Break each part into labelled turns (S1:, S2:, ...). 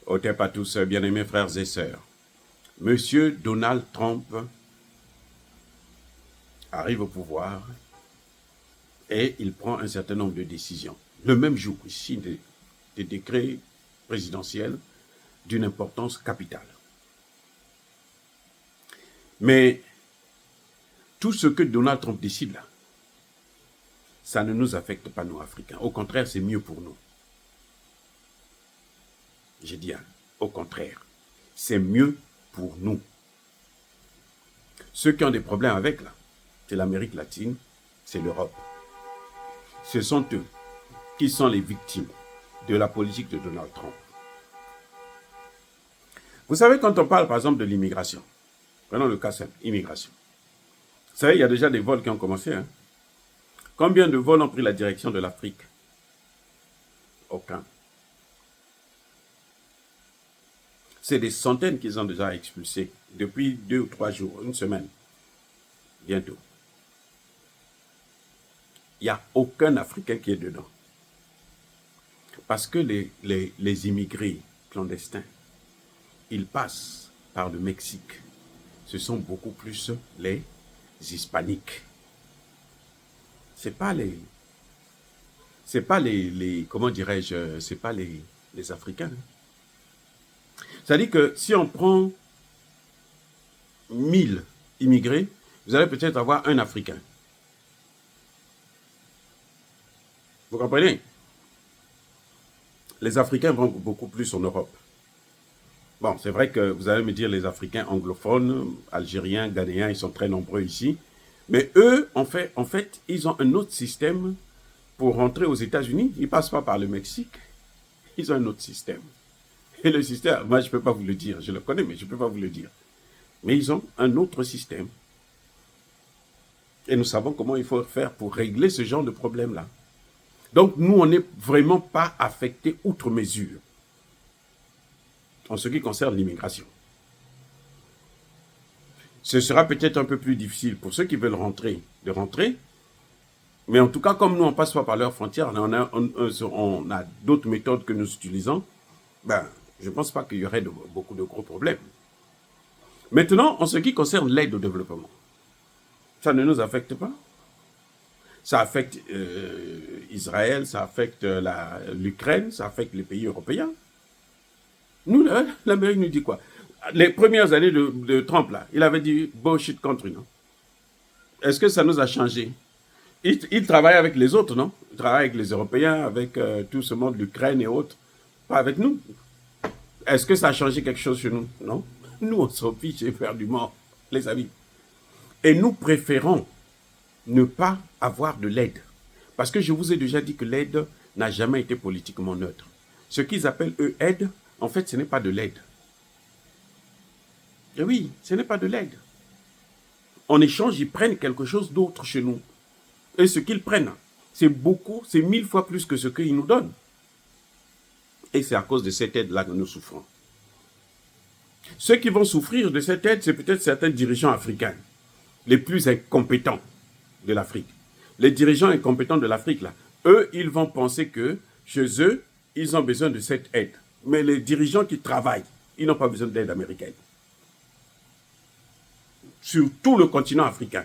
S1: Otep à tous, bien-aimés frères et sœurs. Monsieur Donald Trump arrive au pouvoir et il prend un certain nombre de décisions. Le même jour, il signe des décrets présidentiels d'une importance capitale. Mais tout ce que Donald Trump décide là, ça ne nous affecte pas, nous, Africains. Au contraire, c'est mieux pour nous. J'ai dit, au contraire, c'est mieux pour nous. Ceux qui ont des problèmes avec, là, c'est l'Amérique latine, c'est l'Europe. Ce sont eux qui sont les victimes de la politique de Donald Trump. Vous savez, quand on parle, par exemple, de l'immigration, prenons le cas simple, immigration. Vous savez, il y a déjà des vols qui ont commencé. Hein? Combien de vols ont pris la direction de l'Afrique? Aucun. C'est des centaines qu'ils ont déjà expulsés depuis 2 ou 3 jours, une semaine, bientôt. Il n'y a aucun Africain qui est dedans. Parce que les immigrés clandestins, ils passent par le Mexique. Ce sont beaucoup plus les hispaniques. C'est pas les comment dirais-je, c'est pas les Africains. C'est-à-dire que si on prend 1000 immigrés, vous allez peut-être avoir un Africain. Vous comprenez? Les Africains vont beaucoup plus en Europe. Bon, c'est vrai que vous allez me dire les Africains anglophones, algériens, ghanéens, ils sont très nombreux ici. Mais eux, en fait, ils ont un autre système pour rentrer aux États-Unis. Ils ne passent pas par le Mexique. Ils ont un autre système. Et le système, moi, je ne peux pas vous le dire. Je le connais, mais je ne peux pas vous le dire. Mais ils ont un autre système. Et nous savons comment il faut faire pour régler ce genre de problème-là. Donc, nous, on n'est vraiment pas affectés outre mesure en ce qui concerne l'immigration. Ce sera peut-être un peu plus difficile pour ceux qui veulent rentrer, de rentrer. Mais en tout cas, comme nous, on ne passe pas par leurs frontières, on a d'autres méthodes que nous utilisons, ben, je ne pense pas qu'il y aurait beaucoup de gros problèmes. Maintenant, en ce qui concerne l'aide au développement, ça ne nous affecte pas. Ça affecte Israël, ça affecte l'Ukraine, ça affecte les pays européens. Nous, l'Amérique nous dit quoi? Les premières années de Trump, là, il avait dit bullshit country, non? Est-ce que ça nous a changé? Il travaille avec les autres, non? Il travaille avec les Européens, avec tout ce monde, l'Ukraine et autres. Pas avec nous. Est-ce que ça a changé quelque chose chez nous? Non. Nous, on s'en fiche éperdument, les amis. Et nous préférons ne pas avoir de l'aide. Parce que je vous ai déjà dit que l'aide n'a jamais été politiquement neutre. Ce qu'ils appellent, eux, aide, en fait, ce n'est pas de l'aide. Et oui, ce n'est pas de l'aide. En échange, ils prennent quelque chose d'autre chez nous. Et ce qu'ils prennent, c'est beaucoup, c'est 1000 fois plus que ce qu'ils nous donnent. Et c'est à cause de cette aide-là que nous souffrons. Ceux qui vont souffrir de cette aide, c'est peut-être certains dirigeants africains, les plus incompétents de l'Afrique. Les dirigeants incompétents de l'Afrique, là, eux, ils vont penser que chez eux, ils ont besoin de cette aide. Mais les dirigeants qui travaillent, ils n'ont pas besoin d'aide américaine. Sur tout le continent africain.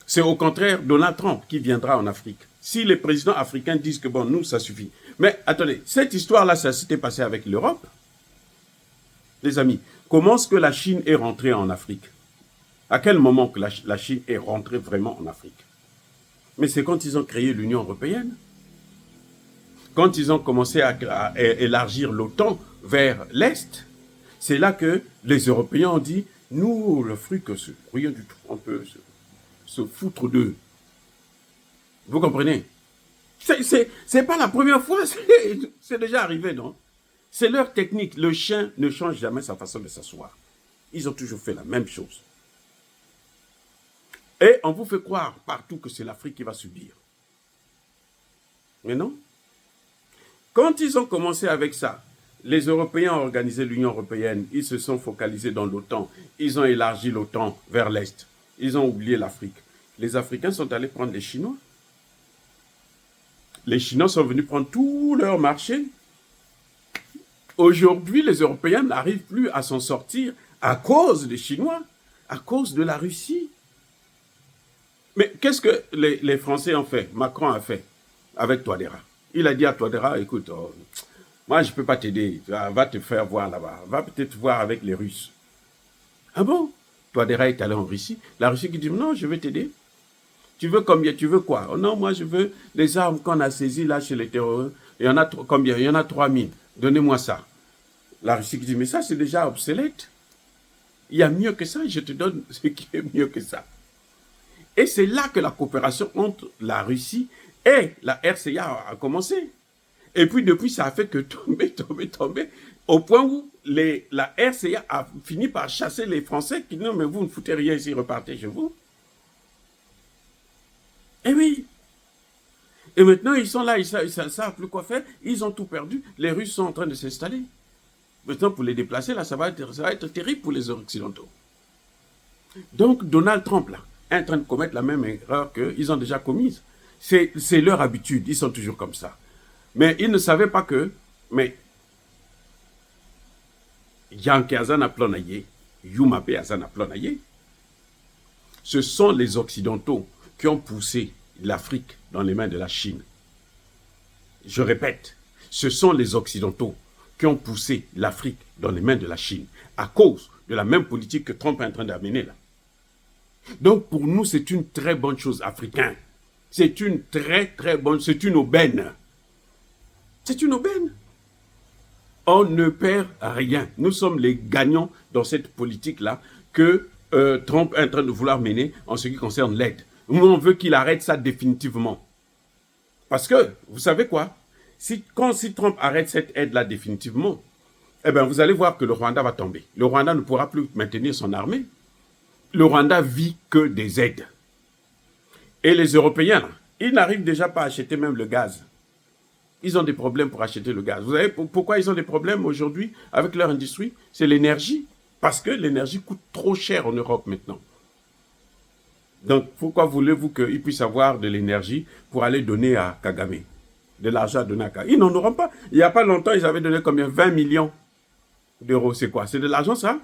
S1: C'est au contraire Donald Trump qui viendra en Afrique. Si les présidents africains disent que bon, nous, ça suffit. Mais attendez, cette histoire-là, ça s'était passé avec l'Europe. Les amis, comment est-ce que la Chine est rentrée en Afrique? À quel moment que la Chine est rentrée vraiment en Afrique? Mais c'est quand ils ont créé l'Union européenne. Quand ils ont commencé à élargir l'OTAN vers l'Est, c'est là que les Européens ont dit, nous, l'Afrique, c'est rien du tout, on peut se foutre d'eux. Vous comprenez? C'est pas la première fois, c'est déjà arrivé, non? C'est leur technique. Le chien ne change jamais sa façon de s'asseoir. Ils ont toujours fait la même chose. Et on vous fait croire partout que c'est l'Afrique qui va subir. Mais non. Quand ils ont commencé avec ça, les Européens ont organisé l'Union européenne, ils se sont focalisés dans l'OTAN, ils ont élargi l'OTAN vers l'Est, ils ont oublié l'Afrique. Les Africains sont allés prendre les Chinois. Les Chinois sont venus prendre tout leur marché. Aujourd'hui, les Européens n'arrivent plus à s'en sortir à cause des Chinois, à cause de la Russie. Mais qu'est-ce que les Français ont fait, Macron a fait avec Touadéra? Il a dit à Touadéra, écoute, moi je ne peux pas t'aider, va te faire voir là-bas, va peut-être voir avec les Russes. Ah bon? Touadéra est allé en Russie. La Russie qui dit, non, je vais t'aider. Tu veux combien? Tu veux quoi? Oh non, moi je veux les armes qu'on a saisies là chez les terroristes. Il y en a combien? Il y en a 3000. Donnez-moi ça. La Russie qui dit, mais ça c'est déjà obsolète. Il y a mieux que ça, je te donne ce qui est mieux que ça. Et c'est là que la coopération entre la Russie et la RCA a commencé. Et puis depuis, ça a fait que tomber, au point où la RCA a fini par chasser les Français qui disent, non mais vous ne foutez rien ici, repartez chez vous. Eh oui. Et maintenant, ils sont là, ils ne savent plus quoi faire, ils ont tout perdu, les Russes sont en train de s'installer. Maintenant, pour les déplacer, là, ça va être terrible pour les Occidentaux. Donc, Donald Trump, là, est en train de commettre la même erreur qu'ils ont déjà commise. C'est leur habitude, ils sont toujours comme ça. Mais ils ne savaient pas que, mais Yankee Azana Plonaye, Yumape Azana Plonaye, ce sont les Occidentaux qui ont poussé l'Afrique dans les mains de la Chine. Je répète, ce sont les Occidentaux qui ont poussé l'Afrique dans les mains de la Chine à cause de la même politique que Trump est en train d'amener là. Donc pour nous, c'est une très bonne chose, Africain. C'est une très bonne, c'est une aubaine. C'est une aubaine. On ne perd rien. Nous sommes les gagnants dans cette politique-là que Trump est en train de vouloir mener en ce qui concerne l'aide. Nous, on veut qu'il arrête ça définitivement. Parce que, vous savez quoi? Si Trump arrête cette aide-là définitivement, eh bien, vous allez voir que le Rwanda va tomber. Le Rwanda ne pourra plus maintenir son armée. Le Rwanda vit que des aides. Et les Européens, là, ils n'arrivent déjà pas à acheter même le gaz. Ils ont des problèmes pour acheter le gaz. Vous savez pourquoi ils ont des problèmes aujourd'hui avec leur industrie? C'est l'énergie. Parce que l'énergie coûte trop cher en Europe maintenant. Donc, pourquoi voulez-vous qu'ils puissent avoir de l'énergie pour aller donner à Kagame? De l'argent à donner à Kagame. Ils n'en auront pas. Il n'y a pas longtemps, ils avaient donné combien? 20 millions d'euros. C'est quoi? C'est de l'argent, ça?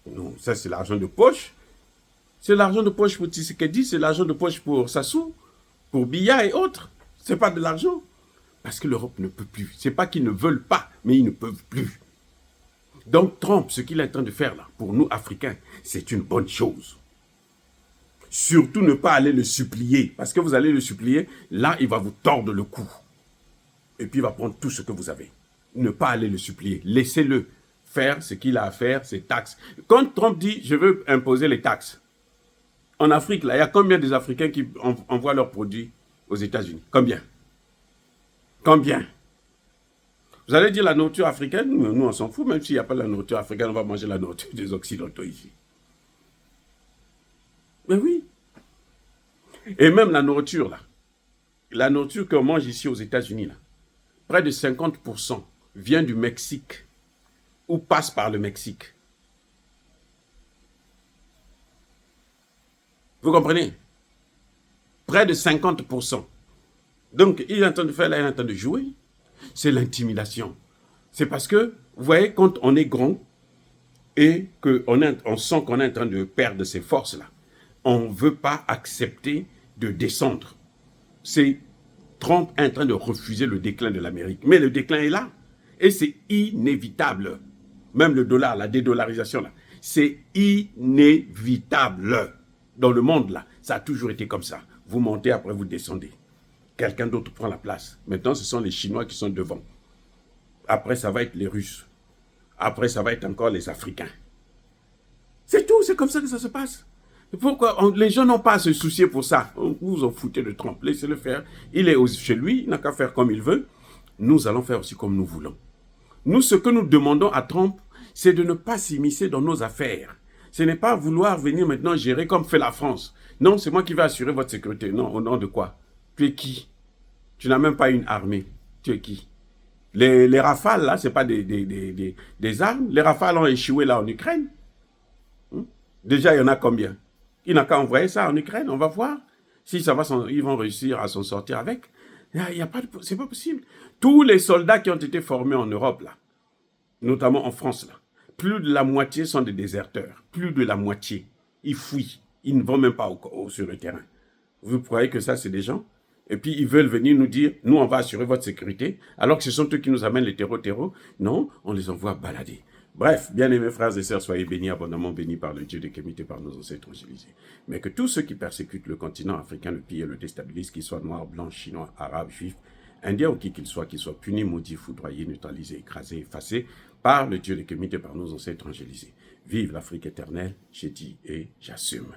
S1: Non, ça, c'est l'argent de poche. C'est l'argent de poche pour Tshisekedi, c'est l'argent de poche pour Sassou, pour Biya et autres. Ce n'est pas de l'argent. Parce que l'Europe ne peut plus. Ce n'est pas qu'ils ne veulent pas, mais ils ne peuvent plus. Donc Trump, ce qu'il est en train de faire là, pour nous Africains, c'est une bonne chose. Surtout ne pas aller le supplier. Parce que vous allez le supplier, là, il va vous tordre le cou. Et puis il va prendre tout ce que vous avez. Ne pas aller le supplier. Laissez-le faire ce qu'il a à faire, ses taxes. Quand Trump dit, je veux imposer les taxes, en Afrique, là, il y a combien des Africains qui envoient leurs produits aux États-Unis? Combien? Combien? Vous allez dire la nourriture africaine? Nous, on s'en fout. Même s'il n'y a pas de la nourriture africaine, on va manger la nourriture des Occidentaux ici. Mais oui. Et même la nourriture, là. La nourriture qu'on mange ici aux États-Unis, là, près de 50% vient du Mexique ou passe par le Mexique. Vous comprenez? Près de 50%. Donc, il est en train de faire là, il est en train de jouer. C'est l'intimidation. C'est parce que, vous voyez, quand on est grand et qu'on sent qu'on est en train de perdre ses forces-là, on ne veut pas accepter de descendre. C'est Trump est en train de refuser le déclin de l'Amérique. Mais le déclin est là. Et c'est inévitable. Même le dollar, la dédollarisation, là, c'est inévitable. Dans le monde, là, ça a toujours été comme ça. Vous montez, après vous descendez. Quelqu'un d'autre prend la place. Maintenant, ce sont les Chinois qui sont devant. Après, ça va être les Russes. Après, ça va être encore les Africains. C'est tout, c'est comme ça que ça se passe. Pourquoi les gens n'ont pas à se soucier pour ça? Vous en foutez de Trump, laissez-le faire. Il est chez lui, il n'a qu'à faire comme il veut. Nous allons faire aussi comme nous voulons. Nous, ce que nous demandons à Trump, c'est de ne pas s'immiscer dans nos affaires. Ce n'est pas vouloir venir maintenant gérer comme fait la France. Non, c'est moi qui vais assurer votre sécurité. Non, au nom de quoi? Tu es qui? Tu n'as même pas une armée. Tu es qui? Les rafales, là, ce n'est pas des armes. Les rafales ont échoué là en Ukraine. Déjà, il y en a combien? Il n'a qu'à envoyer ça en Ukraine, on va voir. Si ça va, ils vont réussir à s'en sortir avec. C'est pas possible. Tous les soldats qui ont été formés en Europe, là, notamment en France, là. Plus de la moitié sont des déserteurs. Plus de la moitié. Ils fuient. Ils ne vont même pas sur le terrain. Vous croyez que ça, c'est des gens? Et puis, ils veulent venir nous dire, nous, on va assurer votre sécurité, alors que ce sont eux qui nous amènent les terreaux. Non, on les envoie balader. Bref, bien-aimés frères et sœurs, soyez bénis, abondamment bénis par le Dieu de Kémité, par nos ancêtres évangélisés. Mais que tous ceux qui persécutent le continent africain, le pillent et le déstabilisent, qu'ils soient noirs, blancs, chinois, arabes, juifs, indiens ou qui qu'ils soient punis, maudits, foudroyés, neutralisés, écrasés, effacés par le Dieu de Kémité, par nos ancêtres évangélisés. Vive l'Afrique éternelle, j'ai dit et j'assume.